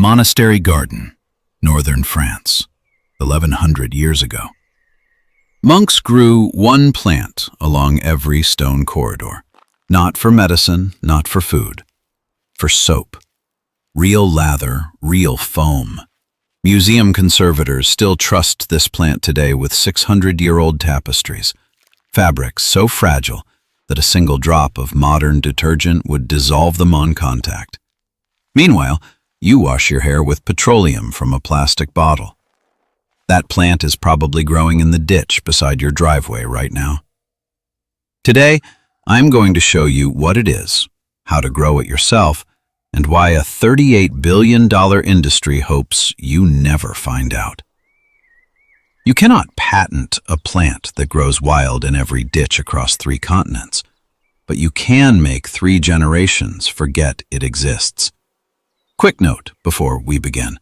monastery garden, northern France, 1100 years ago. Monks grew one plant along every stone corridor, not for medicine, not for food, for soap. Real lather, real foam. Museum conservators still trust this plant today with 600-year-old tapestries, fabrics so fragile that a single drop of modern detergent would dissolve them on contact. Meanwhile, you wash your hair with petroleum from a plastic bottle. That plant is probably growing in the ditch beside your driveway right now. Today, I'm going to show you what it is, how to grow it yourself, and why a $38 billion industry hopes you never find out. You cannot patent a plant that grows wild in every ditch across 3 continents, but you can make 3 generations forget it exists. Quick note before we begin.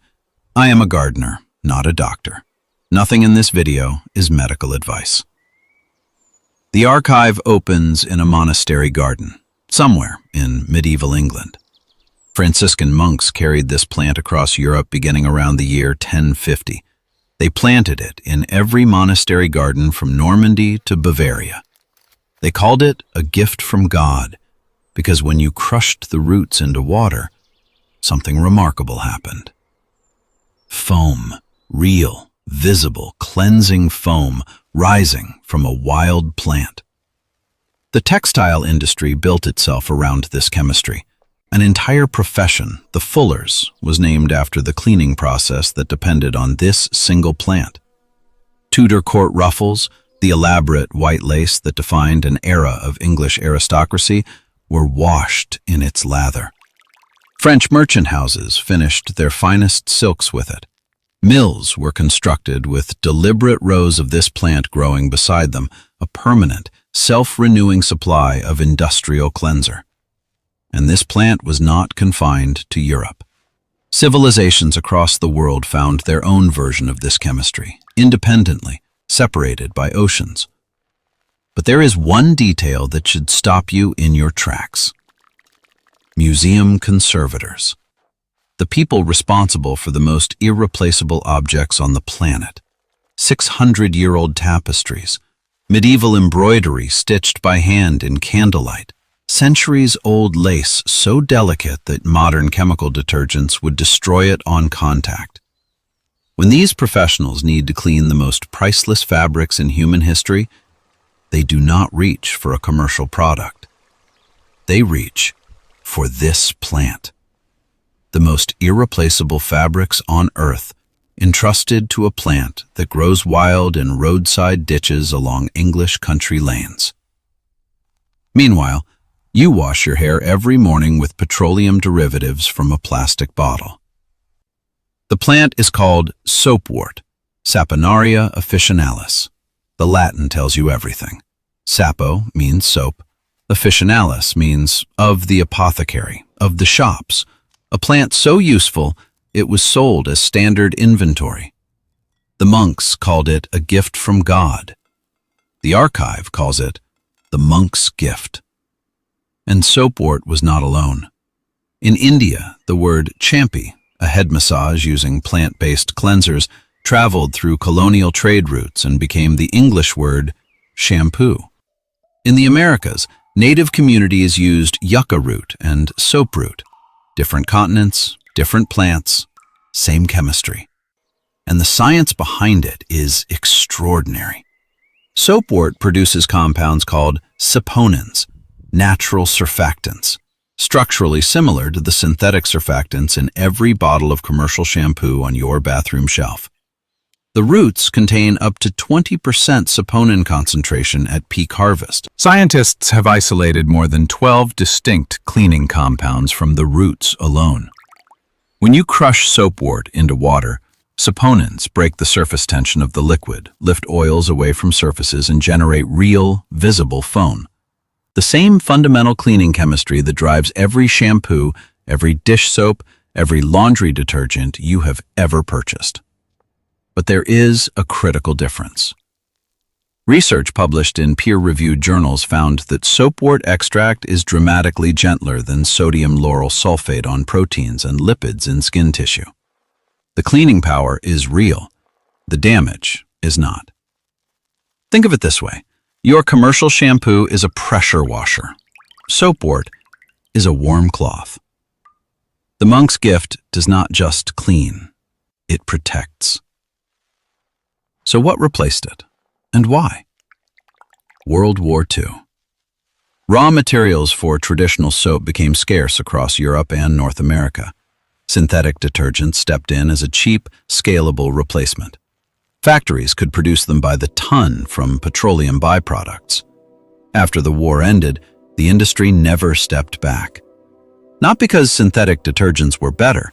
I am a gardener, not a doctor. Nothing in this video is medical advice. The archive opens in a monastery garden, somewhere in medieval England. Franciscan monks carried this plant across Europe beginning around the year 1050. They planted it in every monastery garden from Normandy to Bavaria. They called it a gift from God because when you crushed the roots into water, something remarkable happened. Foam, real, visible, cleansing foam rising from a wild plant. The textile industry built itself around this chemistry. An entire profession, the fullers, was named after the cleaning process that depended on this single plant. Tudor court ruffles, the elaborate white lace that defined an era of English aristocracy, were washed in its lather. French merchant houses finished their finest silks with it. Mills were constructed with deliberate rows of this plant growing beside them, a permanent, self-renewing supply of industrial cleanser. And this plant was not confined to Europe. Civilizations across the world found their own version of this chemistry, independently, separated by oceans. But there is one detail that should stop you in your tracks. Museum conservators. The people responsible for the most irreplaceable objects on the planet. 600-year-old tapestries, medieval embroidery stitched by hand in candlelight, centuries-old lace so delicate that modern chemical detergents would destroy it on contact. When these professionals need to clean the most priceless fabrics in human history, they do not reach for a commercial product. They reach for this plant. The most irreplaceable fabrics on earth, entrusted to a plant that grows wild in roadside ditches along English country lanes. Meanwhile, you wash your hair every morning with petroleum derivatives from a plastic bottle. The plant is called soapwort, Saponaria officinalis. The Latin tells you everything. Sapo means soap. Officinalis means of the apothecary, of the shops. A plant so useful, it was sold as standard inventory. The monks called it a gift from God. The archive calls it the monk's gift. And soapwort was not alone. In India, the word champi, a head massage using plant-based cleansers, traveled through colonial trade routes and became the English word shampoo. In the Americas, native communities used yucca root and soap root. Different continents, different plants, same chemistry. And the science behind it is extraordinary. Soapwort produces compounds called saponins, natural surfactants, structurally similar to the synthetic surfactants in every bottle of commercial shampoo on your bathroom shelf. The roots contain up to 20% saponin concentration at peak harvest. Scientists have isolated more than 12 distinct cleaning compounds from the roots alone. When you crush soapwort into water, saponins break the surface tension of the liquid, lift oils away from surfaces, and generate real, visible foam. The same fundamental cleaning chemistry that drives every shampoo, every dish soap, every laundry detergent you have ever purchased. But there is a critical difference. Research published in peer-reviewed journals found that soapwort extract is dramatically gentler than sodium lauryl sulfate on proteins and lipids in skin tissue. The cleaning power is real. The damage is not. Think of it this way. Your commercial shampoo is a pressure washer. Soapwort is a warm cloth. The monk's gift does not just clean, it protects. So what replaced it, and why? World War II. Raw materials for traditional soap became scarce across Europe and North America. Synthetic detergents stepped in as a cheap, scalable replacement. Factories could produce them by the ton from petroleum byproducts. After the war ended, the industry never stepped back. Not because synthetic detergents were better,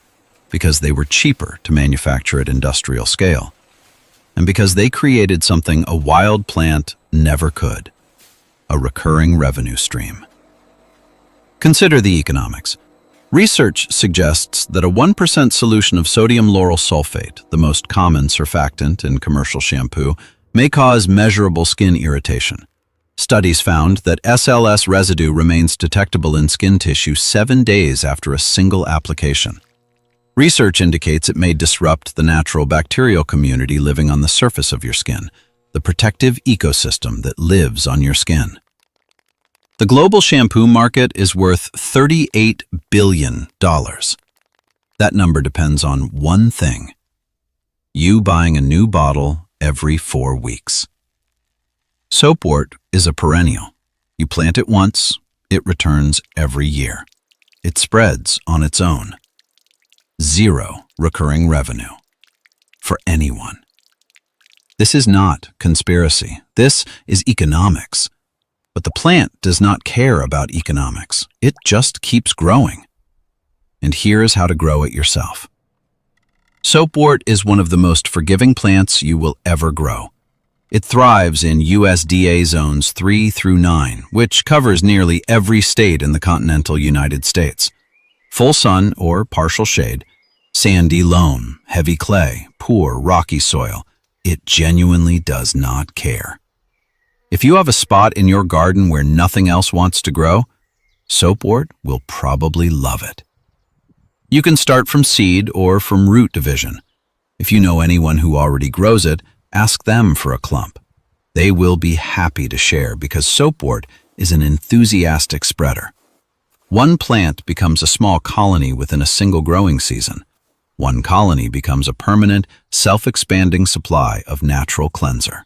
because they were cheaper to manufacture at industrial scale, and because they created something a wild plant never could: a recurring revenue stream. Consider the economics. Research suggests that a 1% solution of sodium lauryl sulfate, the most common surfactant in commercial shampoo, may cause measurable skin irritation. Studies found that SLS residue remains detectable in skin tissue 7 days after a single application. Research indicates it may disrupt the natural bacterial community living on the surface of your skin, the protective ecosystem that lives on your skin. The global shampoo market is worth $38 billion. That number depends on one thing: you buying a new bottle every 4 weeks. Soapwort is a perennial. You plant it once, it returns every year. It spreads on its own. Zero recurring revenue for anyone. This is not conspiracy. This is economics. But the plant does not care about economics. It just keeps growing. And here is how to grow it yourself. Soapwort is one of the most forgiving plants you will ever grow. It thrives in USDA zones 3 through 9, which covers nearly every state in the continental United States. Full sun or partial shade, sandy loam, heavy clay, poor rocky soil. It genuinely does not care. If you have a spot in your garden where nothing else wants to grow, Soapwort will probably love it. You can start from seed or from root division. If you know anyone who already grows it, ask them for a clump. They will be happy to share because Soapwort is an enthusiastic spreader. One plant becomes a small colony within a single growing season. One colony becomes a permanent, self-expanding supply of natural cleanser.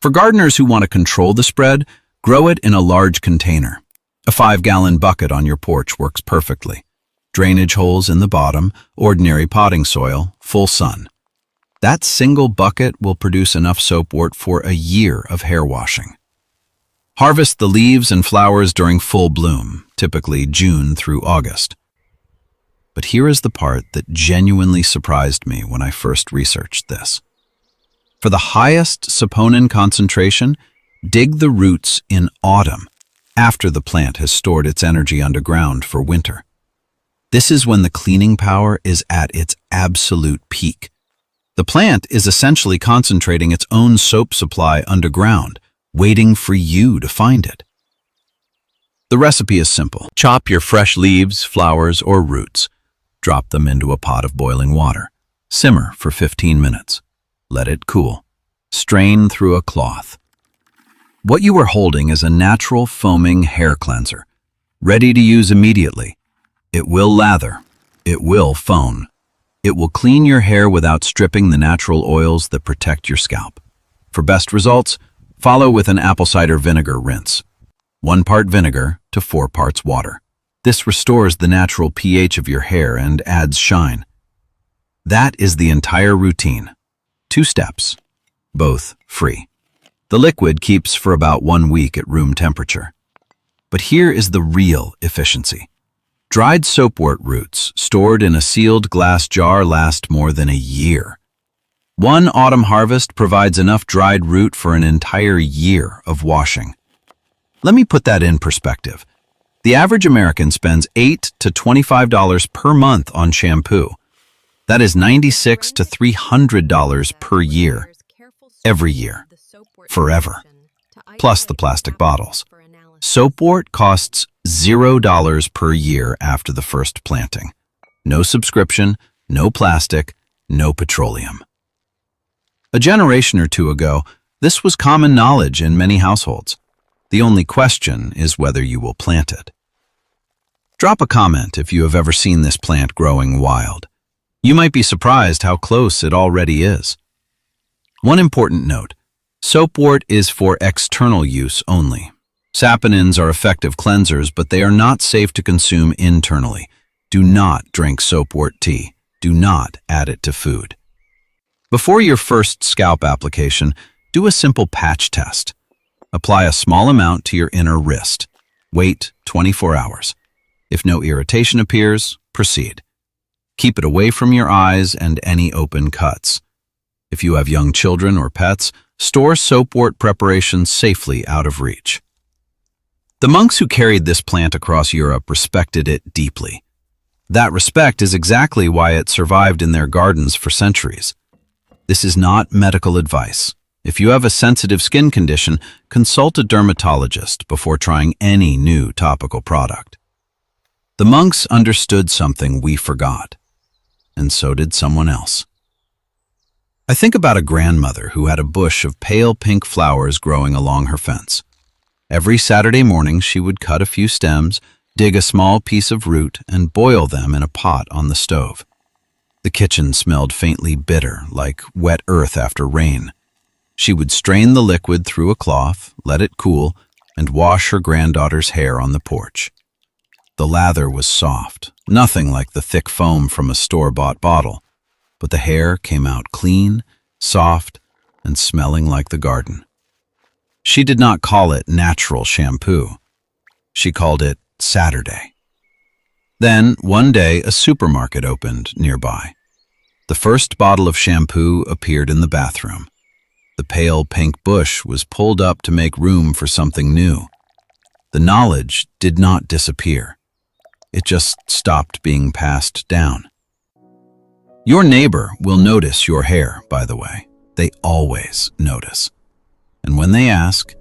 For gardeners who want to control the spread, grow it in a large container. A 5-gallon bucket on your porch works perfectly. Drainage holes in the bottom, ordinary potting soil, full sun. That single bucket will produce enough soapwort for a year of hair washing. Harvest the leaves and flowers during full bloom, typically June through August. But here is the part that genuinely surprised me when I first researched this. For the highest saponin concentration, dig the roots in autumn, after the plant has stored its energy underground for winter. This is when the cleaning power is at its absolute peak. The plant is essentially concentrating its own soap supply underground, waiting for you to find it. The recipe is simple. Chop your fresh leaves, flowers, or roots. Drop them into a pot of boiling water. Simmer for 15 minutes. Let it cool. Strain through a cloth. What you are holding is a natural foaming hair cleanser, ready to use immediately. It will lather. It will foam. It will clean your hair without stripping the natural oils that protect your scalp. For best results, follow with an apple cider vinegar rinse. 1 part vinegar to 4 parts water. This restores the natural pH of your hair and adds shine. That is the entire routine. 2 steps, both free. The liquid keeps for about 1 week at room temperature. But here is the real efficiency. Dried soapwort roots stored in a sealed glass jar last more than a year. One autumn harvest provides enough dried root for an entire year of washing. Let me put that in perspective. The average American spends $8 to $25 per month on shampoo. That is $96 to $300 per year, every year. forever, plus the plastic bottles. Soapwort costs $0 per year after the first planting. No subscription, no plastic, no petroleum. A generation or two ago, this was common knowledge in many households. The only question is whether you will plant it. Drop a comment if you have ever seen this plant growing wild. You might be surprised how close it already is. One important note: soapwort is for external use only. Saponins are effective cleansers, but they are not safe to consume internally. Do not drink soapwort tea. Do not add it to food. Before your first scalp application, do a simple patch test. Apply a small amount to your inner wrist. Wait 24 hours. If no irritation appears, proceed. Keep it away from your eyes and any open cuts. If you have young children or pets, store soapwort preparations safely out of reach. The monks who carried this plant across Europe respected it deeply. That respect is exactly why it survived in their gardens for centuries. This is not medical advice. If you have a sensitive skin condition, consult a dermatologist before trying any new topical product. The monks understood something we forgot, and so did someone else. I think about a grandmother who had a bush of pale pink flowers growing along her fence. Every Saturday morning she would cut a few stems, dig a small piece of root, and boil them in a pot on the stove. The kitchen smelled faintly bitter, like wet earth after rain. She would strain the liquid through a cloth, let it cool, and wash her granddaughter's hair on the porch. The lather was soft, nothing like the thick foam from a store-bought bottle, but the hair came out clean, soft, and smelling like the garden. She did not call it natural shampoo. She called it Saturday. Then, one day, a supermarket opened nearby. The first bottle of shampoo appeared in the bathroom. The pale pink bush was pulled up to make room for something new. The knowledge did not disappear. It just stopped being passed down. Your neighbor will notice your hair, by the way. They always notice. And when they ask,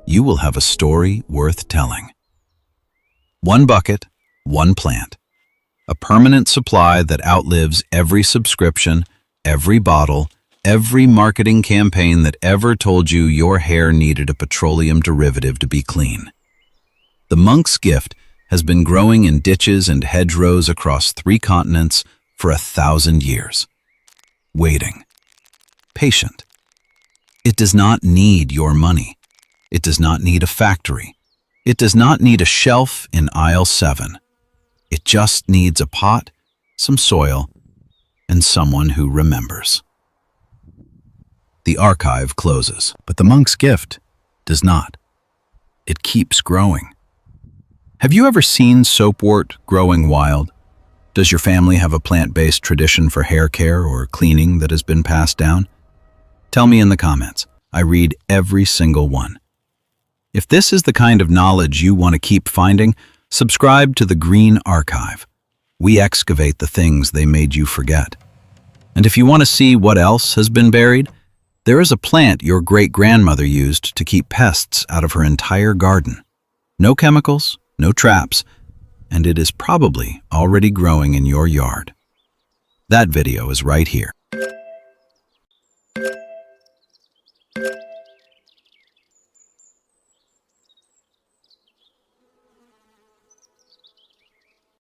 you will have a story worth telling. One bucket, one plant. A permanent supply that outlives every subscription, every bottle, every marketing campaign that ever told you your hair needed a petroleum derivative to be clean. The monk's gift has been growing in ditches and hedgerows across 3 continents for 1,000 years. Waiting. Patient. It does not need your money. It does not need a factory. It does not need a shelf in aisle 7. It just needs a pot, some soil, and someone who remembers. The archive closes, but the monk's gift does not. It keeps growing. Have you ever seen soapwort growing wild? Does your family have a plant-based tradition for hair care or cleaning that has been passed down? Tell me in the comments. I read every single one. If this is the kind of knowledge you want to keep finding, subscribe to the Green Archive. We excavate the things they made you forget. And if you want to see what else has been buried, there is a plant your great-grandmother used to keep pests out of her entire garden. No chemicals, no traps, and it is probably already growing in your yard. That video is right here.